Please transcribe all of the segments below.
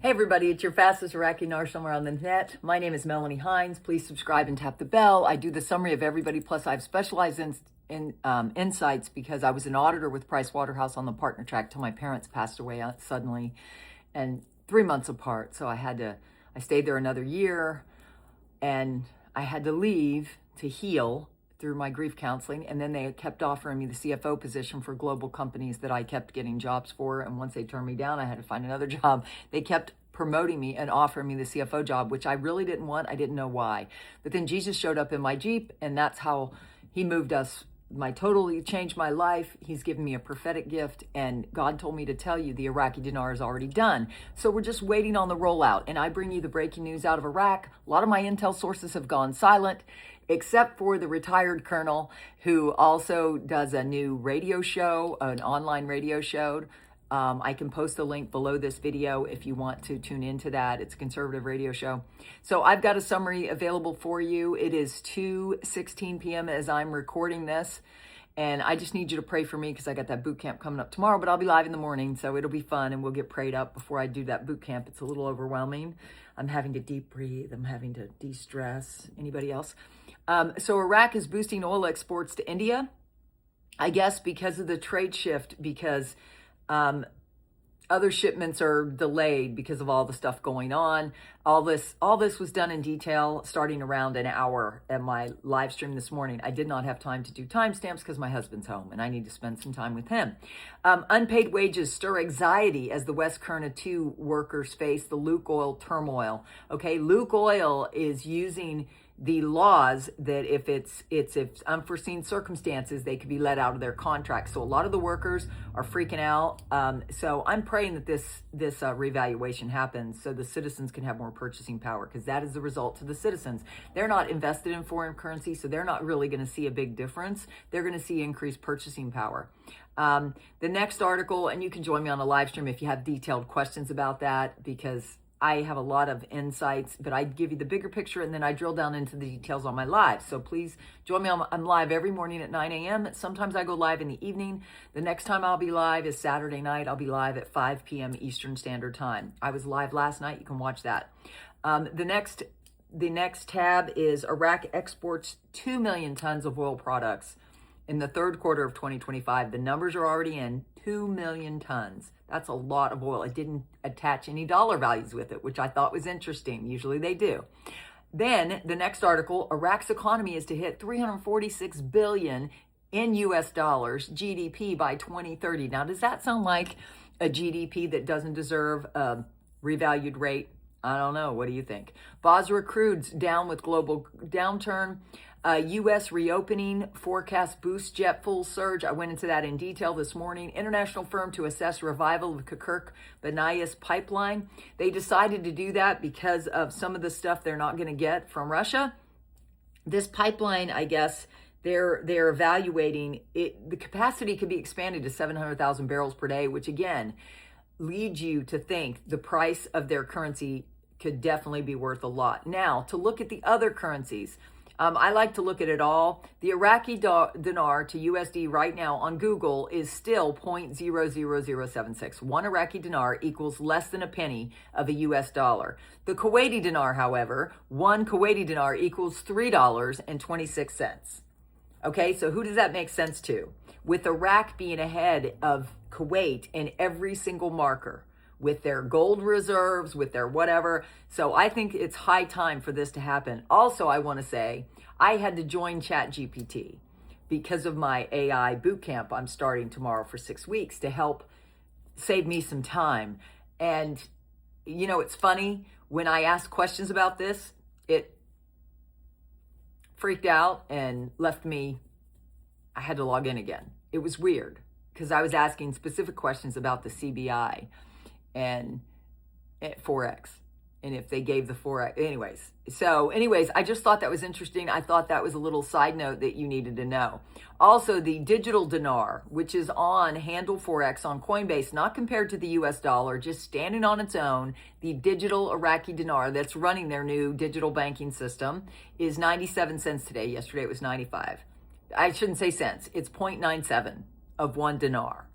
Hey everybody, it's your fastest Iraqi nar somewhere on the net. My name is Melanie Hinds. Please subscribe and tap the bell. I do the summary of everybody, plus I've specialized in insights because I was an auditor with Price Waterhouse on the partner track till my parents passed away suddenly and 3 months apart. So I stayed there another year and I had to leave to heal through my grief counseling, and then they kept offering me the CFO position for global companies that I kept getting jobs for, and once they turned me down, I had to find another job. They kept promoting me and offering me the CFO job, which I really didn't want. I didn't know why. But then Jesus showed up in my Jeep, and that's how he moved us. Totally changed my life. He's given me a prophetic gift, and God told me to tell you the Iraqi dinar is already done. So we're just waiting on the rollout, and I bring you the breaking news out of Iraq. A lot of my intel sources have gone silent, except for the retired colonel who also does a new radio show, an online radio show. I can post a link below this video if you want to tune into that. It's a conservative radio show. So I've got a summary available for you. It is 2:16 p.m. as I'm recording this. And I just need you to pray for me because I got that boot camp coming up tomorrow, but I'll be live in the morning, so it'll be fun and we'll get prayed up before I do that boot camp. It's a little overwhelming. I'm having to deep breathe. I'm having to de-stress. Anybody else? So Iraq is boosting oil exports to India, I guess because of the trade shift, because other shipments are delayed because of all the stuff going on. All this was done in detail starting around an hour at my live stream this morning. I did not have time to do timestamps because my husband's home and I need to spend some time with him. Unpaid wages stir anxiety as the West Kurna 2 workers face the Lukoil turmoil. Okay, Lukoil is using the laws that if it's unforeseen circumstances, they could be let out of their contract. So a lot of the workers are freaking out. So I'm praying that this revaluation happens so the citizens can have more purchasing power, because that is the result to the citizens. They're not invested in foreign currency, so they're not really going to see a big difference. They're going to see increased purchasing power. The next article, and you can join me on a live stream if you have detailed questions about that, because I have a lot of insights, but I give you the bigger picture and then I drill down into the details on my live. So please join me. I'm live every morning at 9 a.m. Sometimes I go live in the evening. The next time I'll be live is Saturday night. I'll be live at 5 p.m. Eastern Standard Time. I was live last night. You can watch that. The next tab is Iraq exports 2 million tons of oil products in the third quarter of 2025. The numbers are already in. 2 million tons. That's a lot of oil. It didn't attach any dollar values with it, which I thought was interesting. Usually they do. Then the next article, Iraq's economy is to hit 346 billion in US dollars GDP by 2030. Now, does that sound like a GDP that doesn't deserve a revalued rate? I don't know. What do you think? Basra crude's down with global downturn. U.S. reopening forecast boosts jet fuel surge. I went into that in detail this morning. International firm to assess revival of Kirkuk-Banayas pipeline. They decided to do that because of some of the stuff they're not going to get from Russia. This pipeline, I guess, they're evaluating it. The capacity could be expanded to 700,000 barrels per day, which again leads you to think the price of their currency could definitely be worth a lot. Now, to look at the other currencies. I like to look at it all. The Iraqi dinar to USD right now on Google is still 0.00076. One Iraqi dinar equals less than a penny of a US dollar. The Kuwaiti dinar, however, one Kuwaiti dinar equals $3.26. Okay, so who does that make sense to? With Iraq being ahead of Kuwait in every single marker, with their gold reserves, with their whatever. So I think it's high time for this to happen. Also, I want to say, I had to join ChatGPT because of my AI boot camp I'm starting tomorrow for 6 weeks to help save me some time. And, you know, it's funny, when I asked questions about this, it freaked out and left me, I had to log in again. It was weird because I was asking specific questions about the CBI and Forex, and if they gave the Forex, anyways, I just thought that was interesting. I thought that was a little side note that you needed to know. Also, the digital dinar, which is on Handle Forex on Coinbase, not compared to the US dollar, just standing on its own, the digital Iraqi dinar that's running their new digital banking system is 97 cents today. Yesterday it was 95. I shouldn't say cents. It's 0.97 of one dinar.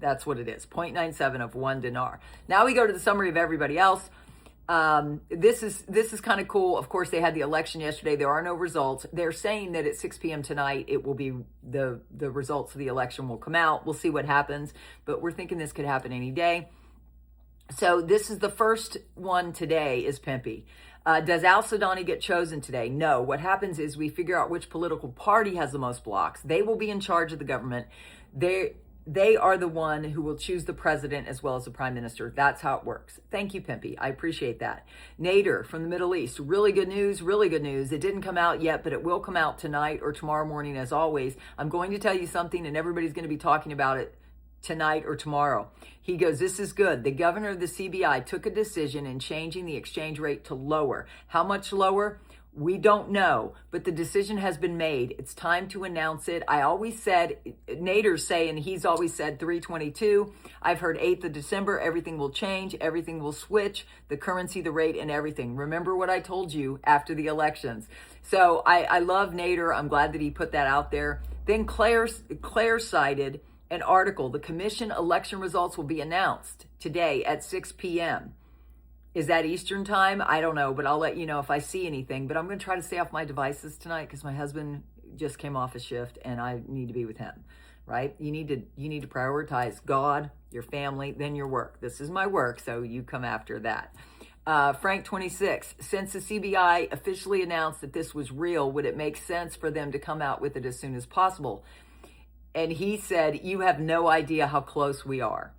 That's what it is, 0.97 of 1 dinar. Now we go to the summary of everybody else. This is kind of cool. Of course, they had the election yesterday. There are no results. They're saying that at 6 p.m. tonight, it will be the results of the election will come out. We'll see what happens, but we're thinking this could happen any day. So this is the first one today is Pimpy. Does al-Sudani get chosen today? No. What happens is we figure out which political party has the most blocks. They will be in charge of the government. They are the one who will choose the president as well as the prime minister. That's how it works. Thank you, Pimpy. I appreciate that. Nader from the Middle East. Really good news, really good news. It didn't come out yet, but it will come out tonight or tomorrow morning as always. I'm going to tell you something and everybody's going to be talking about it tonight or tomorrow. He goes, this is good. The governor of the CBI took a decision in changing the exchange rate to lower. How much lower? We don't know, but the decision has been made. It's time to announce it. I always said, Nader's saying, he's always said 322. I've heard 8th of December, everything will change, everything will switch, the currency, the rate, and everything. Remember what I told you after the elections. So I love Nader. I'm glad that he put that out there. Then Claire cited an article. The commission election results will be announced today at 6 p.m. Is that Eastern time? I don't know, but I'll let you know if I see anything. But I'm going to try to stay off my devices tonight because my husband just came off a shift and I need to be with him, right? You need to prioritize God, your family, then your work. This is my work, so you come after that. Frank 26, since the CBI officially announced that this was real, would it make sense for them to come out with it as soon as possible? And he said, you have no idea how close we are.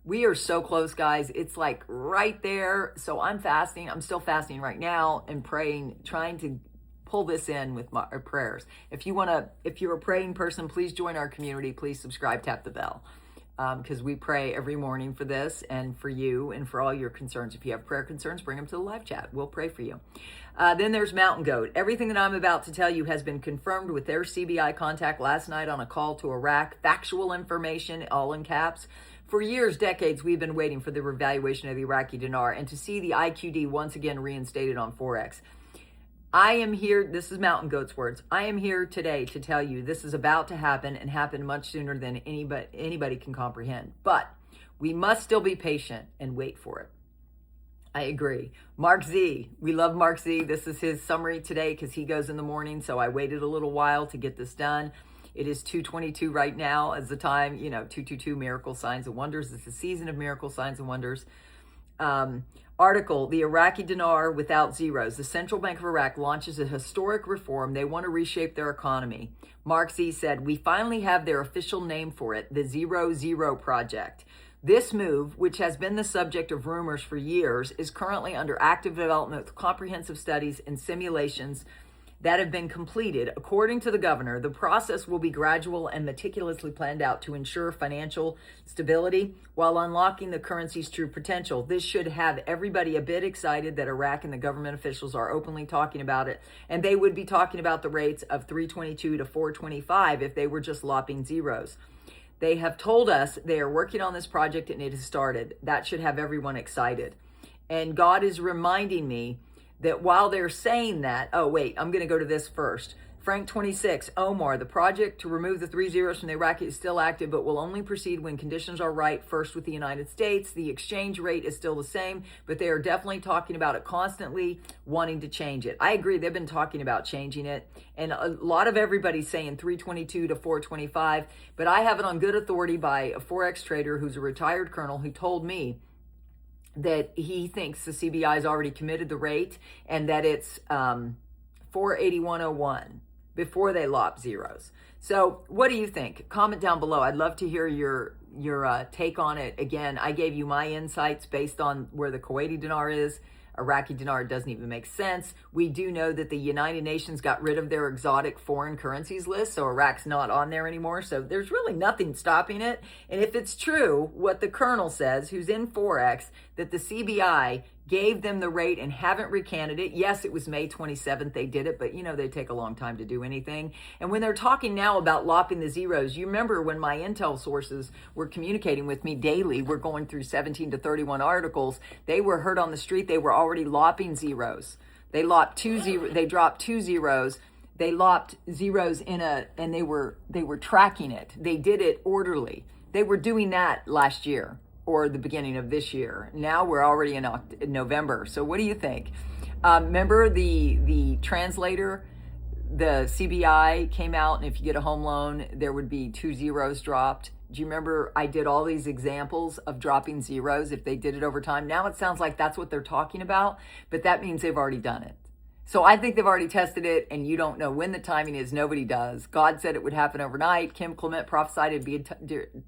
We are so close, guys. It's like right there. So I'm fasting. I'm still fasting right now and praying, trying to pull this in with my prayers. If you're a praying person, please join our community. Please subscribe, tap the bell. Because we pray every morning for this and for you and for all your concerns. If you have prayer concerns, bring them to the live chat. We'll pray for you. Then there's Mountain Goat. Everything that I'm about to tell you has been confirmed with their CBI contact last night on a call to Iraq. Factual information, all in caps. For years, decades, we've been waiting for the revaluation of the Iraqi dinar and to see the IQD once again reinstated on Forex. I am here, this is Mountain Goat's words, I am here today to tell you this is about to happen and happen much sooner than anybody can comprehend. But we must still be patient and wait for it. I agree. Mark Z, we love Mark Z. This is his summary today because he goes in the morning, so I waited a little while to get this done. It is 2:22 right now as the time, 222 miracle signs and wonders. It's the season of miracle signs and wonders. Article, the Iraqi dinar without zeros. The Central Bank of Iraq launches a historic reform. They want to reshape their economy. Mark Z said, we finally have their official name for it, the 0-0 Project. This move, which has been the subject of rumors for years, is currently under active development with comprehensive studies and simulations that have been completed. According to the governor, the process will be gradual and meticulously planned out to ensure financial stability while unlocking the currency's true potential. This should have everybody a bit excited that Iraq and the government officials are openly talking about it, and they would be talking about the rates of 322 to 425 if they were just lopping zeros. They have told us they are working on this project and it has started. That should have everyone excited. And God is reminding me that while they're saying that, oh wait, I'm going to go to this first. Frank 26, Omar, the project to remove the 3 zeros from the Iraqi is still active, but will only proceed when conditions are right, first with the United States. The exchange rate is still the same, but they are definitely talking about it constantly, wanting to change it. I agree, they've been talking about changing it, and a lot of everybody's saying 322 to 425, but I have it on good authority by a Forex trader who's a retired colonel who told me that he thinks the CBI has already committed the rate and that it's 481.01 before they lop zeros. So what do you think? Comment down below. I'd love to hear your take on it. Again, I gave you my insights based on where the Kuwaiti dinar is. Iraqi dinar doesn't even make sense. We do know that the United Nations got rid of their exotic foreign currencies list, so Iraq's not on there anymore. So there's really nothing stopping it. And if it's true, what the colonel says, who's in Forex, that the CBI gave them the rate and haven't recanted it. Yes, it was May 27th they did it, but they take a long time to do anything. And when they're talking now about lopping the zeros, you remember when my intel sources were communicating with me daily, we're going through 17 to 31 articles, they were heard on the street, they were already lopping zeros. They dropped 2 zeros. They lopped zeros and they were tracking it. They did it orderly. They were doing that last year or the beginning of this year. Now we're already in November. So what do you think? Remember the translator, the CBI came out, and if you get a home loan, there would be 2 zeros dropped. Do you remember I did all these examples of dropping zeros if they did it over time? Now it sounds like that's what they're talking about, but that means they've already done it. So I think they've already tested it, and you don't know when the timing is. Nobody does. God said it would happen overnight. Kim Clement prophesied it'd be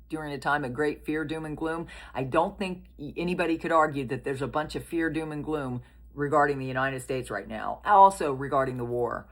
during a time of great fear, doom, and gloom. I don't think anybody could argue that there's a bunch of fear, doom, and gloom regarding the United States right now, also regarding the war.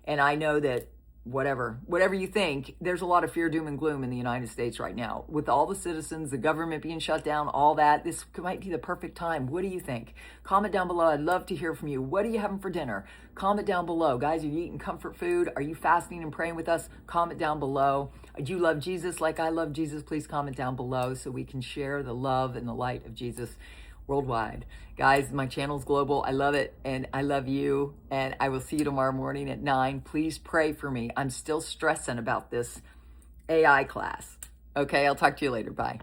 And I know that whatever you think, there's a lot of fear, doom, and gloom in the United States right now. With all the citizens, the government being shut down, all that, this might be the perfect time. What do you think? Comment down below. I'd love to hear from you. What are you having for dinner? Comment down below. Guys, are you eating comfort food? Are you fasting and praying with us? Comment down below. Do you love Jesus like I love Jesus? Please comment down below so we can share the love and the light of Jesus worldwide. Guys, my channel's global. I love it, and I love you, and I will see you tomorrow morning at 9. Please pray for me. I'm still stressing about this AI class. Okay, I'll talk to you later. Bye.